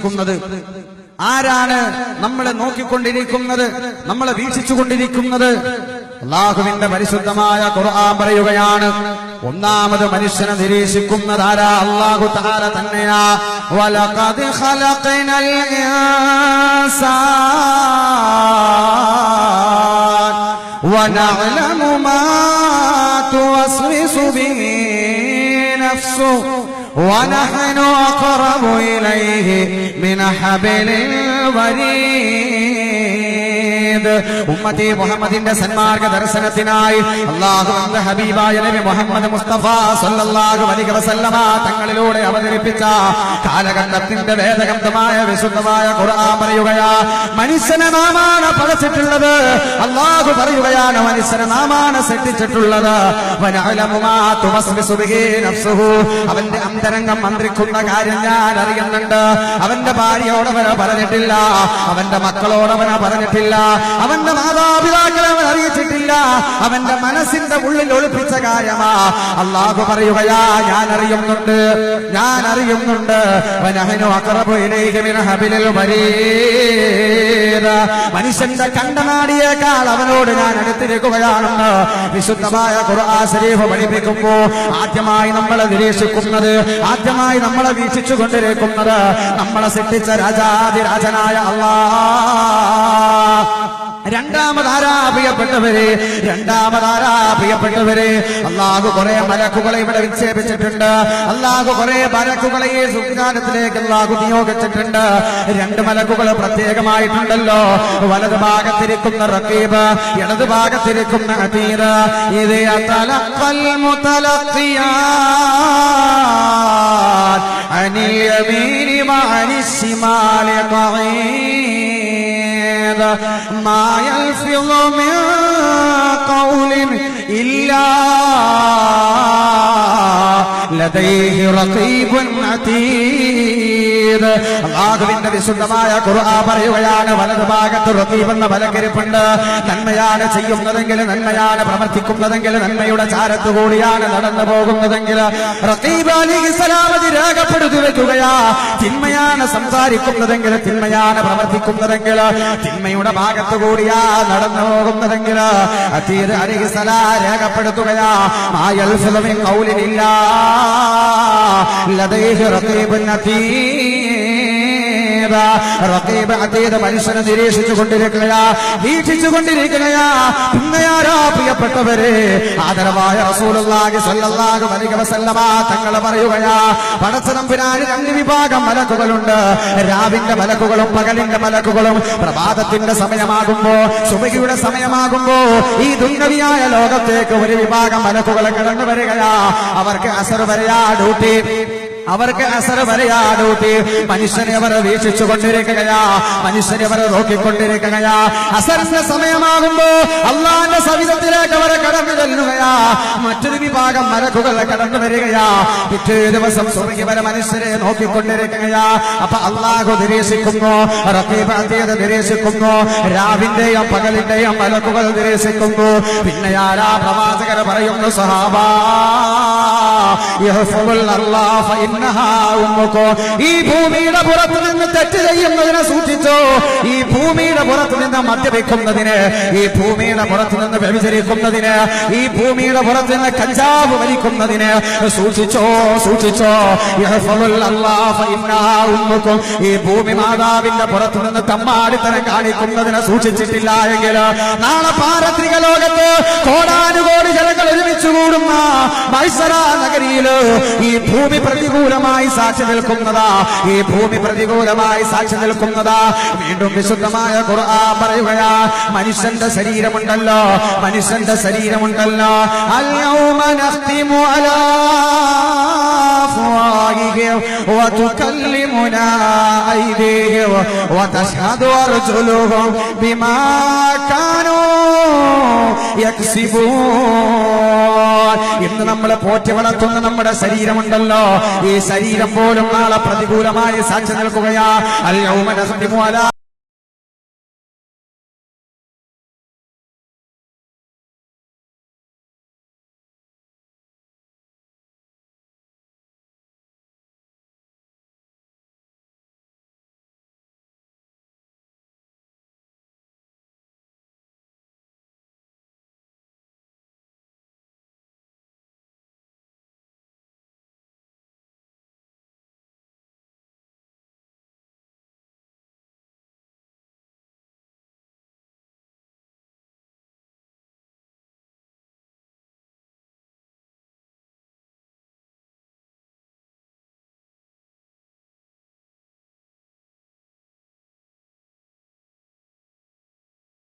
നിരീക്ഷിക്കുന്നത്? ആരാണ് നമ്മളെ നോക്കിക്കൊണ്ടിരിക്കുന്നത്, നമ്മളെ വീക്ഷിച്ചുകൊണ്ടിരിക്കുന്നത്? അല്ലാഹുവിന്റെ പരിശുദ്ധമായ ഖുർആൻ പറയുകയാണ്, ഒന്നാമത് മനുഷ്യനെ നിരീക്ഷിക്കുന്നതാരാ? അല്ലാഹു തആല തന്നെയാ. വലഖദ് ഖലഖനൽ ഇൻസാന വനഅലമു മാ തുവസ്വിസു ബിഹി നഫ്സു വനഹ്നു അഖറബു ഇലൈഹി മിൻ ഹബലിൽ വരീദ്. ഉമ്മത്തി മുഹമ്മദിന്റെ സന്മാർഗ ദർശനത്തിനായി അല്ലാഹുവിന്റെ ഹബീബായ നബി മുഹമ്മദ് മുസ്തഫ സല്ലല്ലാഹു അലൈഹി വസല്ലമ തങ്ങളിലൂടെ അവതരിപ്പിച്ച കാലഘട്ടത്തിന്റെ വേദഗ്രന്ഥമായ വിശുദ്ധമായ ഖുർആൻ പറയുകയാ, മനുഷ്യനെ നാമാണ് പടച്ചിട്ടുള്ളത്. അല്ലാഹു പറയുകയാണ്, മനുഷ്യനെ നാമാണ് സൃഷ്ടിച്ചിട്ടുള്ളത്. വനഅലമു മാ തുവസ്വിസു ബിഹി നഫ്സുഹു, അവന്റെ അന്തരംഗം മന്ത്രിക്കുന്ന കാര്യം ഞാൻ അറിയുന്നുണ്ട്. അവന്റെ ഭാര്യയോടവന പറഞ്ഞിട്ടില്ല, അവന്റെ മക്കളോടവന പറഞ്ഞിട്ടില്ല, അവന്റെ മാതാപിതാക്കളെ അവൻ അറിയിച്ചിട്ടില്ല. അവന്റെ മനസ്സിന്റെ ഉള്ളിൽ ഒളിപ്പിച്ച കാര്യമാ. അല്ലാഹു പറയുകയാ, ഞാൻ അറിയുന്നുണ്ട്, ഞാൻ അറിയുന്നുണ്ട്. വനഹ്നു അഖറബു ഇലൈഹി മിൻ ഹബിലിൽ വരീദ്, മനുഷ്യന്റെ കണ്ടനാടിയേക്കാൾ അവനോട് ഞാൻ അടുത്തിരിക്കുകയാണെന്ന് വിശുദ്ധമായ ഖുർആൻ ശരീഫ് പഠിപ്പിക്കുമ്പോ ആദ്യമായി നമ്മളെ നിരീക്ഷിക്കുന്നത്, ആദ്യമായി നമ്മളെ വീക്ഷിച്ചു കൊണ്ടിരിക്കുന്നത് നമ്മളെ സൃഷ്ടിച്ച രാജാതിരാജനായ അല്ലാഹ്. രണ്ടാമതാരാ പ്രിയപ്പെട്ടവരെ? അല്ലാഹു കുറെ മലക്കുകളെ ഇവിടെ വിക്ഷേപിച്ചിട്ടുണ്ട്. അല്ലാഹു കുറെ മലക്കുകളെ ഈ സുഖാനത്തിലേക്ക് അല്ലാഹു നിയോഗിച്ചിട്ടുണ്ട്. രണ്ട് മലക്കുകൾ പ്രത്യേകമായിട്ടുണ്ടല്ലോ. വലതു ഭാഗത്തിരിക്കുന്ന റഖീബ്, ഇടതു ഭാഗത്തിരിക്കുന്ന അതീദ്. ഇത് യതലഖൽ മുതലഖിയാൻ അനിൽ യമീനി വഅനിശ് ശിമാലി ഖഈദ് മാ യൽഫിളു മിൻ ഖൗലിൻ ഇല്ലാ ലദൈഹി റഖീബുൻ അതീദ്. അല്ലാഹുവിന്റെ വിശുദ്ധമായ ഖുർആൻ പറയുകയാണ്, വലതു ഭാഗത്ത് റഖീബ് എന്ന മലക്കിരിപ്പുണ്ട്. നന്മയാണ് ചെയ്യുന്നതെങ്കിൽ, നന്മയാണ് പ്രവർത്തിക്കുന്നതെങ്കിൽ, നന്മയുടെ ചാരത്ത് കൂടിയാണ് നടന്നു പോകുന്നതെങ്കിൽ റഖീബ് അലൈഹിസ്സലാം അത് രേഖപ്പെടുത്തി വെക്കുകയാ. തിന്മയാണ് സംസാരിക്കുന്നതെങ്കിൽ, തിന്മയാണ് പ്രവർത്തിക്കുന്നതെങ്കിൽ, തിന്മയുടെ ഭാഗത്ത് കൂടിയാ നടന്നു പോകുന്നതെങ്കിൽ അതീദ് അലൈഹിസ്സലാം രേഖപ്പെടുത്തുകയാ. മാ യൽഫിളു മിൻ ഖൗലിൻ ഇല്ലാ ലദൈഹി റഖീബുൻ അതീദ്. റഖീബ് അതീദ് മനുഷ്യനെ നിരീക്ഷിച്ചു കൊണ്ടിരിക്കുകയാ, വീക്ഷിച്ചു കൊണ്ടിരിക്കുകയാ. പിന്നെയാരാ പ്രിയപ്പെട്ടവരെ? ആദരവായ റസൂലുള്ളാഹി സ്വല്ലല്ലാഹു അലൈഹി വസല്ലമ തങ്ങൾ പറയുകയാ, പടച്ചതമ്പുരാന് രണ്ട് വിഭാഗം മലക്കുകളുണ്ട്. രാവിന്റെ മലക്കുകളും പകലിന്റെ മലക്കുകളും. പ്രഭാതത്തിന്റെ സമയമാകുമ്പോ, സുബഹിയുടെ സമയമാകുമ്പോ ഈ ദുന്യവിയായ ലോകത്തേക്ക് ഒരു വിഭാഗം മലക്കുകൾ കടന്നു വരികയാ. അവർക്ക് അസർ വരെയാ ഡ്യൂട്ടി, അവർക്ക് അസർ വരെയാ ഡ്യൂട്ടി. മനുഷ്യനെ അവർ വീക്ഷിച്ചു കൊണ്ടിരിക്കുകയാ, മനുഷ്യനെ അവർ നോക്കിക്കൊണ്ടിരിക്കുകയാ. അസറിന്റെ സമയമാകുമ്പോ അള്ളാന്റെ സവിധത്തിലേക്ക് അവർ കടന്നു ചെല്ലുകയാ. മറ്റൊരു വിഭാഗം മലക്കുകൾ കടന്നു വരികയാ. പിറ്റേ ദിവസം സുബഹി വരെ മനുഷ്യരെ നോക്കിക്കൊണ്ടിരിക്കുകയാ. അപ്പൊ അള്ളാഹു നിരീക്ഷിക്കുന്നു, റഖീബ് അതീദ് നിരീക്ഷിക്കുന്നു, രാവിന്റെയും പകലിന്റെയും മലക്കുകൾ നിരീക്ഷിക്കുന്നു. പിന്നെ ആരാ? പ്രവാചകർ പറയുന്നു, സഹാബാ ഈ ഭൂമിയുടെ പുറത്തു നിന്ന് തെറ്റ് ചെയ്യുന്നതിനെ സൂക്ഷിച്ചോ, ഈ ഭൂമിയുടെ പുറത്തു നിന്ന് മദ്യപിക്കുന്നതിന്, ഈ ഭൂമിയുടെ പുറത്തു നിന്ന് വ്യഭിചരിക്കുന്നതിന്, ഈ ഭൂമിയുടെ പുറത്തു നിന്ന് കഞ്ചാവ് വലിക്കുന്നതിന് സൂക്ഷിച്ചോ, സൂക്ഷിച്ചോ. ഈ ഭൂമി മാതാവിന്റെ പുറത്തു നിന്ന് തമ്മാടിത്തരം കാണിക്കുന്നതിനെ സൂക്ഷിച്ചിട്ടില്ല എങ്കിൽ നാളെ പാരത്രിക ലോകത്ത് കോടാനുകോടി ജനങ്ങൾ ഒരുമിച്ച് കൂടുന്ന മൈസറ നഗരിയില് ഈ ഭൂമി പ്രതികൂലമായി സാക്ഷി നിൽക്കുന്നതാ, ഈ ഭൂമി പ്രതികൂലമായി സാക്ഷി നിൽക്കുന്നതാ. വീണ്ടും വിശുദ്ധമായ ഖുർആൻ പറയുകയാ, മനുഷ്യന്റെ ശരീരമുണ്ടല്ലോ, മനുഷ്യന്റെ ശരീരമുണ്ടല്ലോ. അൽയൗമ നഖ്തിമു അലാ അഫ്വാഹിഹിം വതുകല്ലിമുനാ ഐദീഹിം വതശ്ഹദു അർജുലുഹും ബിമാ കാനൂ യക്സിബൂൻ. ഇന്ന് നമ്മളെ പോറ്റി വളർത്തുന്ന നമ്മുടെ ശരീരമുണ്ടല്ലോ, ഈ ശരീരം പോലും നാളെ പ്രതികൂലമായി സാക്ഷി നിൽക്കുകയാ. അൽ യൗമ നഖ്തിമു അലാ